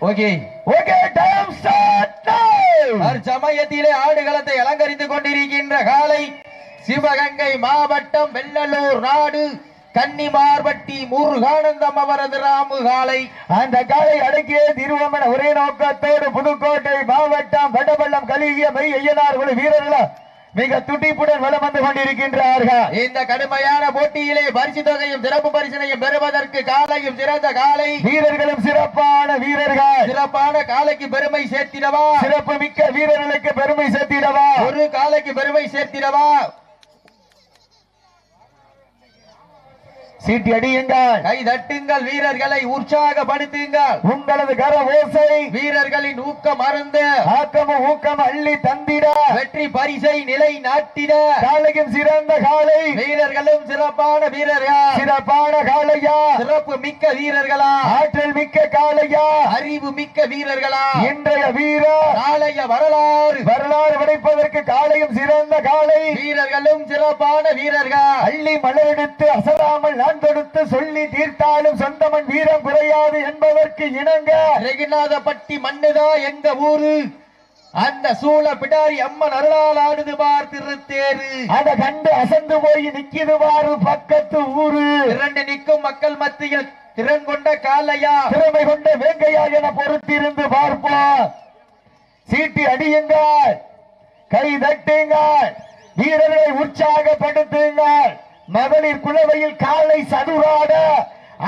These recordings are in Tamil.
ஓகே ஓகே டைம் ஸ்டார்ட் சமயத்திலே ஆடுகளத்தை அலங்கரித்துக் கொண்டிருக்கின்ற காலை சிவகங்கை மாவட்டம் வெள்ளலூர் நாடு கன்னிமார்பட்டி முருகானந்தம் அவரது ராமு காலை. அந்த காலை அடக்கிய திருவமன ஒரே நோக்கத்தோடு புதுக்கோட்டை மாவட்டம் வடபள்ளம் கலிகிய மெய் ஐயனார் வீரர்கள் மிக துடிப்புடன் வலம் வந்து கொண்டிருக்கின்றார்கள். இந்த கடுமையான போட்டியிலே பரிசு தொகையும் சிறப்பு பரிசனையும் பெறுவதற்கு காலையும் சிறந்த காலை வீரர்களும் சிறப்பான வீரர்கள். சிறப்பான காலைக்கு பெருமை சேர்த்திடவா, சிறப்பு மிக்க வீரர்களுக்கு பெருமை சேர்த்திடவா, ஒரு காலைக்கு பெருமை சேர்த்திடவா. சீட்டி அடியுங்கள், கை தட்டுங்கள், வீரர்களை உற்சாகப்படுத்துங்கள். உங்களது கர ஓசை வீரர்களின் ஊக்கம் மறந்து ஆக்கமும் ஊக்கம் அள்ளி தந்திட வெற்றி பரிசை நிலை நாட்டிட காலையும் சிறந்த காலை வீரர்களும் சிறப்பான வீரர்கள். சிறப்பான காலையா, சிறப்பு மிக்க வீரர்களா, ஆற்றல் மிக்க காலையா, அறிவு மிக்க வீரர்களா. இன்றைய வீரர் நாளைய வரலாறு படைப்பதற்கு காலையும் சிறந்த காலை வீரர்களும் சிறப்பான வீரர்கள். அள்ளி மலரெடுத்து அசராமல் நான் தொடுத்து சொல்லி தீர்த்தாலும் சொந்தமன் வீரம் குறையாது என்பதற்கு இணங்க ரெகுநாதப்பட்டி மண்ணுதா எங்க ஊரு, அந்த சூழ பிடாரி அம்மன் அருளால் ஆடுது பார் திருத்தேரு. அதை கண்டு அசந்து போய் நிக்கிது பாரு பக்கத்து ஊரு. இரண்டு நிற்கும் மக்கள் மத்தியில் திறன் கொண்ட காலையா, திறமை கொண்ட வேங்கையா என பொறுத்திருந்து பார்ப்போம். சீட்டி அடியுங்கள், கை தட்டுங்கள், வீரர்களை உற்சாகப்படுத்துங்கள். மகளிர் குளவையில் காலை சதுராட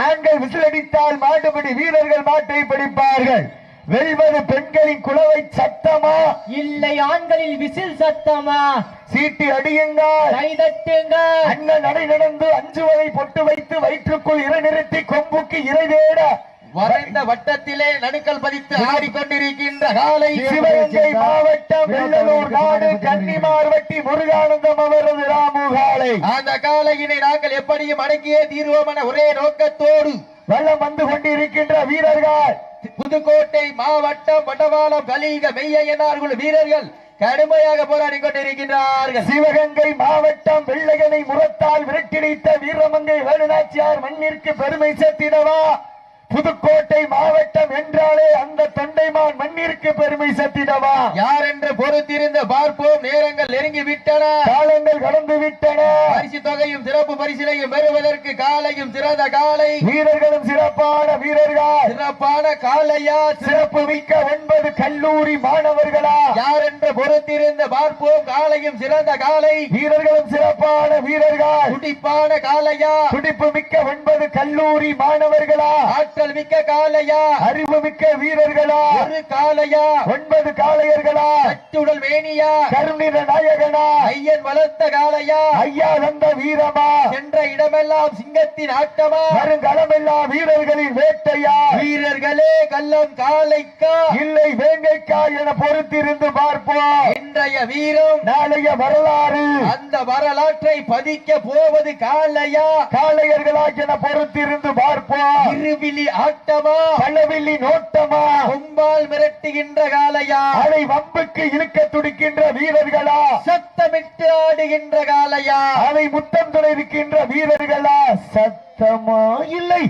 ஆண்கள் விசிலடித்தால் மாட்டுப்படி வீரர்கள் மாட்டை பிடிப்பார்கள். வெல்வது பெண்களின் குளவை சத்தமா இல்லை ஆண்களில் விசில் சத்தமா? சீட்டி அடியுங்கள், கை தட்டுங்கள். அண்ணன் நடை நடந்து அஞ்சுவதை பொட்டு வைத்து வயிற்றுக்குள் இறை நிறுத்தி கொம்புக்கு இறை தேட வரைந்த வட்டத்திலே நடுக்கல் பதித்து ஆடிக்கொண்டிருக்கின்ற காலை சிவகங்கை மாவட்டம் வெள்ளலூர் நாடு கன்னிமார்பட்டி முருகானந்தம் அவரது ராமு காலை. அந்த காலையினை நாங்கள் எப்படியும் அடக்கியே தீர்வோம் என ஒரே நோக்கத்தோடு வல்லம் வந்து கொண்டிருக்கின்ற வீரர்கள் புதுக்கோட்டை மாவட்டம் வடவாளம் கலிக மெய்யனார்கள் வீரர்கள் கடுமையாக போராடி கொண்டிருக்கின்றார்கள். சிவகங்கை மாவட்டம் வெள்ளையனை முரத்தால் விரட்டிடித்த வீரமங்கை வேலுநாச்சியார் மண்ணிற்கு பெருமை சேர்த்திடவா, புதுக்கோட்டை மாவட்டம் என்றாலே அந்த தொண்டைமான் மண்ணிற்கு பெருமை சேர்த்திடவா, யார் என்று பொறுத்திருந்து பார்ப்போம். நேரங்கள் நெருங்கி விட்டன, காலங்கள் கடந்து விட்டன. பரிசு தொகையும் சிறப்பு பரிசிலையும் பெறுவதற்கு காலையும் சிறந்த காலை வீரர்களும் சிறப்பான வீரர்கள். சிறப்பான காலையா, சிறப்பு மிக்க 9 கல்லூரி மாணவர்களா, யார் என்று பொறுத்திருந்து பார்ப்போம். காலையும் சிறந்த காலை வீரர்களும் சிறப்பான வீரர்கள். துடிப்பான காலையா, துடிப்பு மிக்க 9 கல்லூரி மாணவர்களா, ஆற்றல் மிக்க காலையா, அறிவு மிக்க வீரர்களா, ஒரு காலையா, 9 காளையர்களா, கட்டுடல் வேணியா, கருணிர நாயகனா, ஐயன் வளர்த்த காலையா, ஐயா வந்த வீரமா, சென்ற இடமெல்லாம் சிங்கத்தின் ஆட்டமா, வருங்களமெல்லாம் வீரர்களின் வேட்டையா, வீரர்களே கள்ளம் காலைக்கா இல்லை வேங்கைக்கா என பொறுத்திருந்து பார்ப்போம். இன்றைய வீரம் நாளைய வரலாறு, அந்த வரலாற்றை பதிக்க போவது காலையா, காளையர்களா என பொறுத்திருந்து பார்ப்போம். இருவிழி ஆட்டமா, பலவில்லி நோட்டமா, கொம்பால் மிரட்டுகின்ற காலையா, அதை வம்புக்கு இழுக்க துடிக்கின்ற வீரர்களா, சத்தமிட்டு ஆடுகின்ற காலையா, அதை முத்தம் துணைக்கின்ற வீரர்களா, சத்தமா இல்லை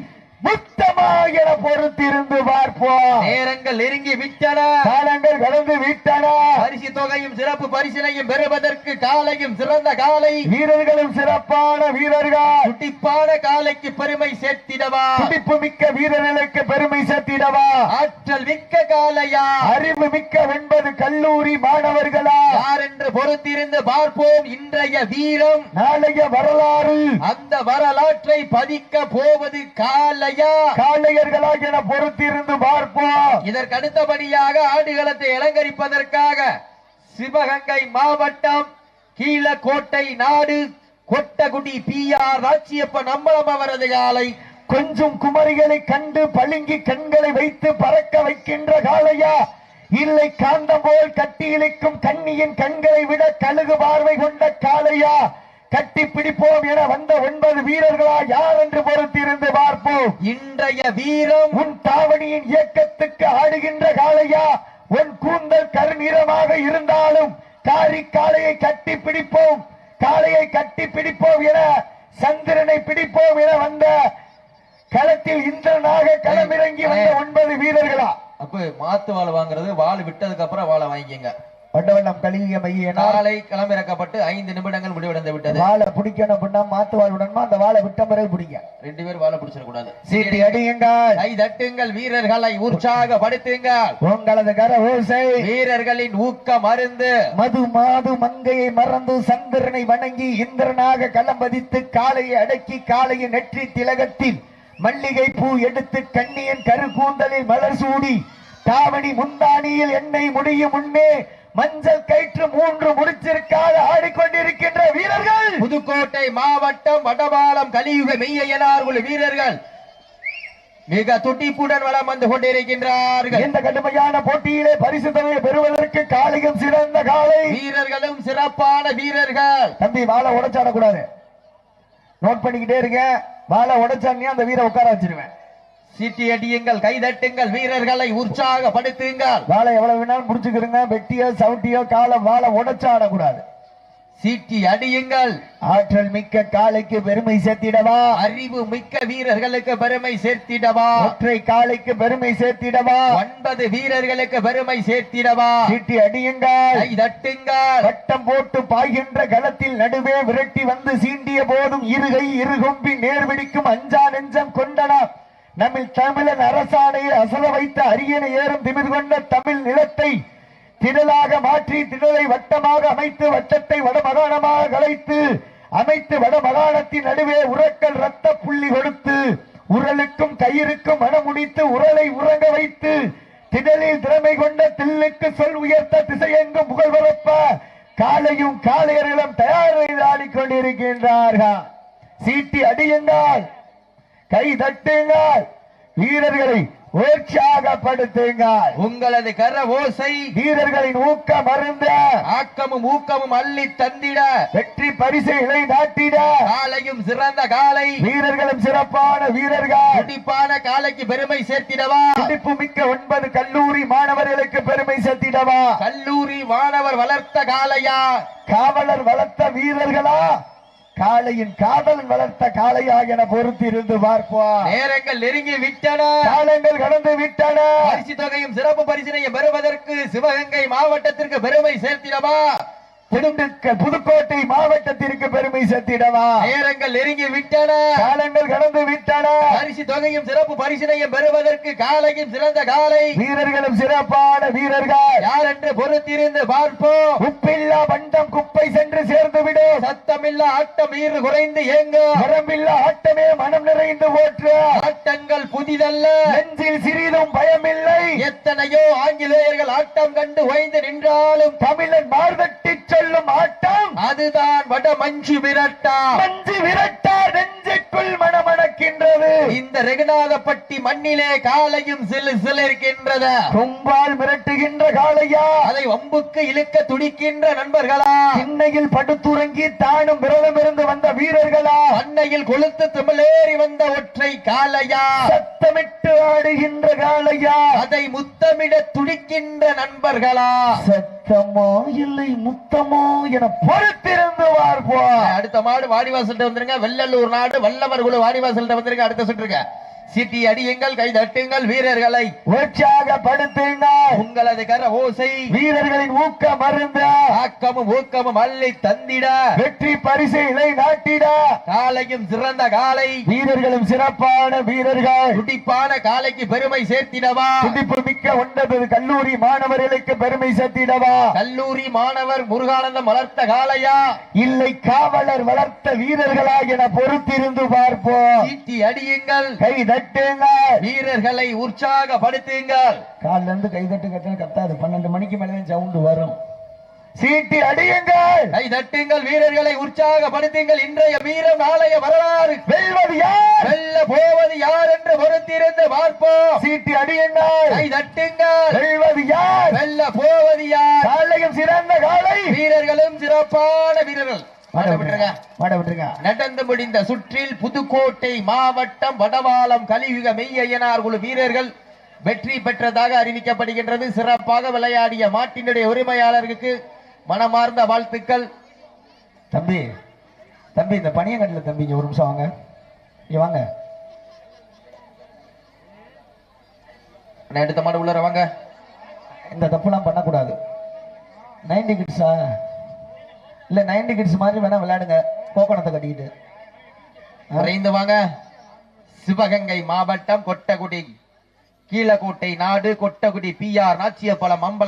முத்தமா என பொறுத்திருந்து பார்ப்போம். நேரங்கள் நெருங்கி விட்டன, காலங்கள் கடந்து விட்டன. பரிசு தொகையும் சிறப்பு பரிசினையும் பெறுவதற்கு காலையும் சிறந்த காலை வீரர்களும் சிறப்பான வீரர்கள். துடிப்பான காலைக்கு பெருமை சேர்த்திடவா, துடிப்பு மிக்க வீரர்களுக்கு பெருமை சேர்த்திடவா, ஆற்றல் மிக்க காலையா, அறிவு மிக்க 9 கல்லூரி மாணவர்களா, யார் என்று பொறுத்திருந்து பார்ப்போம். இன்றைய வீரம் நாளைய வரலாறு, அந்த வரலாற்றை பதிக்க போவது காலையா, காளையர்களா என பொறுத்திருந்து பார்ப்போம். இதற்கு அடுத்தபடியாக ஆடுகளத்தை அலங்கரிப்பதற்காக சிவகங்கை மாவட்டம் கீழக்கோட்டை நாடு கொட்டகுடி PR ராச்சியப்பன் அம்பலம் அவரது காலை. கொஞ்சம் குமரிகளை கண்டு பளிங்கி கண்களை வைத்து பறக்க வைக்கின்ற காளையா, இல்லை காந்தம் போல் கட்டி இழைக்கும் கண்ணியின் கண்களை விட கழுகு பார்வை கொண்ட காளையா, கட்டி பிடிப்போம் என வந்த 9 வீரர்களா, யார் என்று பொறுத்திருந்து பார்ப்போம். இன்றைய வீரம் உன் தாவணியின் இயக்கத்துக்கு ஆடுகின்ற காளையா, உன் கூந்தல் கருநிறமாக இருந்தாலும் காரி காளையை கட்டி பிடிப்போம், காளையை கட்டி பிடிப்போம் என சந்திரனை பிடிப்போம் என வந்த களத்தில் இந்திரனாக களமிறங்கி வந்த 9 வீரர்களா, அப்ப மாத்து வாழை வாங்குறது வாள் விட்டதுக்கு அப்புறம் வாழை வாங்கிக்கங்க. வண்டவண்ணம் கலியுக மையனா காலை களமிறக்கப்பட்டு 5 நிமிடங்கள் முடிவடைந்து விட்டது. வாழை பிடிக்கணும் அப்படின்னா மாத்து வாள் விடணுமா, அந்த வாழை விட்ட பிறகு பிடிக்க. 2 பேர் வாழை பிடிச்சிடக்கூடாது. சீட்டி அடியுங்கள், கை தட்டுங்கள், வீரர்களை உற்சாகப்படுத்துங்கள். உங்களது கர ஓசை வீரர்களின் ஊக்கம் அருந்து மது மாது மங்கையை மறந்து சந்திரனை வணங்கி இந்திரனாக களம் பதித்து காளையை அடக்கி காளையின் நெற்றி திலகத்தில் மல்லிகை பூ எடுத்து கண்ணியின் கரு கூந்தலில் மலர் சூடி தாவணி முந்தானியில் எண்ணெய் முடியும் முன்னே மஞ்சள் கயிற்று 3 முடிச்சிருக்காக ஆடிக்கொண்டிருக்கின்ற வீரர்கள் புதுக்கோட்டை மாவட்டம் வடபாலம் கலியுக மெய்யனார் குழு வீரர்கள் மிக துடிப்புடன் வளம் வந்து கொண்டிருக்கின்றார்கள். இந்த கடுமையான போட்டியிலே பரிசு தொகையை பெறுவதற்கு காளையும் சிறந்த காளை, வீரர்களும் சிறப்பான வீரர்கள். தம்பி வாழை உடைச்சாடக்கூடாது, நோட் பண்ணிக்கிட்டே இருக்க. வாழை உடைச்சானே அந்த வீரை உட்கார வச்சிருவேன். சீட்டி அடியுங்கள், கைதட்டுங்கள், வீரர்களை உற்சாகப்படுத்துங்கள். வாழை எவ்வளவு வேணாலும் முடிச்சுக்கிறங்க, வெட்டியோ சவுட்டியோ காலை வாழை உடைச்சாடக்கூடாது. சீட்டி அடியுங்கள். ஆற்றல் மிக்க காளைக்கு பெருமை சேர்த்திடவா, அறிவு மிக்க வீரர்களுக்கு பெருமை சேர்த்திடவா, ஒற்றை காளைக்கு பெருமை சேர்த்திடவா, 9 வீரர்களுக்கு பெருமை சேர்த்திடவா. சீட்டி அடியுங்கள், கைதட்டுங்கள். வட்டம் போட்டு பாய்கின்ற களத்தில் நடுவே விரட்டி வந்து சீண்டிய போதும் இருகை இருகொம்பி நேர்விடிக்கும் அஞ்சா நெஞ்சம் கொண்டனா நம்மில் தமிழன் அரசாணையை அசல வைத்த அரியணை ஏறும் திமிர் கொண்ட தமிழ் நிலத்தை திடலாக மாற்றி திடலை வட்டமாக அமைத்து வட்டத்தை வடமகாணமாக கலைத்து அமைத்து வடமகாணத்தின் நடுவே உரக்கல் ரத்த புள்ளி கொடுத்து உரலுக்கும் கயிறுக்கும் மனமுடித்து உரலை உறங்க வைத்து திடலில் திறமை கொண்ட தில்லுக்கு சொல் உயர்த்த திசையெங்கும் புகழ் பரப்ப காலையும் காளையர்களும் தயார் ஆடிக்கொண்டிருக்கின்றார்கள். சீட்டி அடியுங்கள், கை தட்டுங்கள், வீரர்களை உற்சாகப்படுத்துங்கள். உங்களது கர ஓசை வீரர்களின் ஊக்கம் அருந்த ஆக்கமும் ஊக்கமும் அள்ளி தந்திட வெற்றி பரிசுகளை நாட்டிட காலையும் சிறந்த காலை, வீரர்களும் சிறப்பான வீரர்கள். துடிப்பான காலைக்கு பெருமை சேர்த்திடவா, துடிப்பு மிக்க 9 கல்லூரி மாணவர்களுக்கு பெருமை சேர்த்திடவா, கல்லூரி மாணவர் வளர்த்த காளையா, காவலர் வளர்த்த வீரர்களா, காளையின் காதலன் வளர்த்த காளையா என பொறுத்திருந்து பார்ப்போம். நேரங்கள் நெருங்கி விட்டன, காலங்கள் கடந்து விட்டன. பரிசு தொகையும் சிறப்பு பரிசினையும் பெறுவதற்கு சிவகங்கை மாவட்டத்திற்கு பெருமை சேர்த்திடவா, திண்டுக்கல் புதுக்கோட்டை மாவட்டத்திற்கு பெருமை சேர்த்திடவா. நேரங்கள் நெருங்கி விட்டன, காலங்கள் கடந்து விட்டன. பரிசு தொகையும் சிறப்பு பரிசினையும் பெறுவதற்கு காலையும் சிறந்த காலை, வீரர்களும் சிறப்பான வீரர்கள் யார் என்று பொறுத்திருந்து பார்ப்போம். உப்பில்லா பண்டம் குப்பை சென்று சேர்ந்துவிடும், சத்தமில்லா ஆட்டம் ஈறு குறைந்து ஏங்கும், மரமில்லா ஆட்டமே மனம் நிறைந்து ஓற்று, ஆட்டங்கள் புதிதல்ல, நெஞ்சில் சிறிதும் பயமில்லை. எத்தனையோ ஆங்கிலேயர்கள் ஆட்டம் கண்டு ஓய்ந்து நின்றாலும் தமிழன் மார்தட்டி சொல்லும் ஆட்டம் அதுதான் வட மஞ்சு விரட்டா. மஞ்சு விரட்டா நெஞ்சுக்குள் மணமணக்கின்றது. இந்த ரெகுநாதப்பட்டி மண்ணிலே காலையும் சிலு சிலிருக்கின்றது. கொம்பால் மிரட்டுகின்ற காளையா, அதை வம்புக்கு இழுக்க துடிக்கின்ற நண்பர்களா, திண்ணையில் படுத்துறங்கி தானும் விரதமிருந்து வந்த வீரர்களா, அன்னையில் கொளுத்து தமிழேறி வந்த ஒற்றை காளையா, சத்தமிட்டு ஆடுகின்ற காளையா, அதை முத்தமிட துடிக்கின்ற நண்பர்களா, சத்தமோ இல்லை முத்தமோ என பொறுத்திருந்து பார்ப்போம். அடுத்த மாடு வாடிவாசல்கிட்ட வந்துருங்க. வெள்ளலூர் நாடு வல்லவர் குழு வாடிவாசல்கிட்ட வந்துருங்க. அடுத்த சுற்றுங்க. சீட்டி அடியுங்கள், கை தட்டுங்கள், வீரர்களை உற்சாகப்படுத்துங்கள். உங்களது கர ஓசை வீரர்களின் ஊக்கம் அருந்த ஆக்கமும் ஊக்கமும் அள்ளி தந்திட வெற்றி பரிசுகளை நாட்டிட காலையும் சிறந்த காலை, வீரர்களும் சிறப்பான வீரர்கள். துடிப்பான காலைக்கு பெருமை சேர்த்திடவா, துடிப்பு மிக்க 9 கல்லூரி மாணவர்களுக்கு பெருமை சேர்த்திடவா, கல்லூரி மாணவர் முருகானந்தம் வளர்த்த காளையா, இல்லை காவலர் வளர்த்த வீரர்களா என பொறுத்திருந்து பார்ப்போம். சீட்டி அடியுங்கள், கை தட்டுங்கள், வீரர்களை உற்சாகப்படுத்துங்கள். காலில இருந்து கை தட்டு கட்டணும் கத்தாது, 12 மணிக்கு மேலே சவுண்ட் வரும். சீட்டி அடியுங்கள், கை தட்டுங்கள், வீரர்களை உற்சாகப்படுத்துங்கள். இன்றைய வீரம் நாளைய வரலாறு. வெல்வது யார், வெல்ல போவது யார் என்று பொறுத்திருந்து பார்ப்போம். சீட்டி அடியுங்கள், கை தட்டுங்கள், வெல்வது யார், வெல்ல போவது யார். காலையும் சிறந்த காலை, வீரர்களும் சிறப்பான வீரர்கள். நடந்து முடிந்த சுற்றில் புதுக்கோட்டை மாவட்டம் வடவாளம் கலியுக மெய்யனார் குழு வீரர்கள் வெற்றி பெற்றதாக அறிவிக்கப்படுகின்றது. சிறப்பாக விளையாடிய மாட்டினுடைய உரிமையாளருக்கு மனமார்ந்த வாழ்த்துக்கள். தம்பி தம்பி இந்த பனியங்கட்டில தம்பி ஒரு நிமிஷம் வாங்க, இங்க வாங்க. நான் எடுத்த மாடு உள்ளர வாங்க. இந்த தப்புலாம் பண்ணக்கூடாது. 90 கிட்ஸா இல்ல 90 கிட்ஸ் மாதிரி வேணா விளையாடுங்க கோக்கணத்தை கட்டிக்கிட்டு. விரைந்து வாங்க. சிவகங்கை மாவட்டம் கொட்டகுடி கீழக்கோட்டை நாடு கொட்டகுடி PR நாச்சியப்பழம் அம்பலம்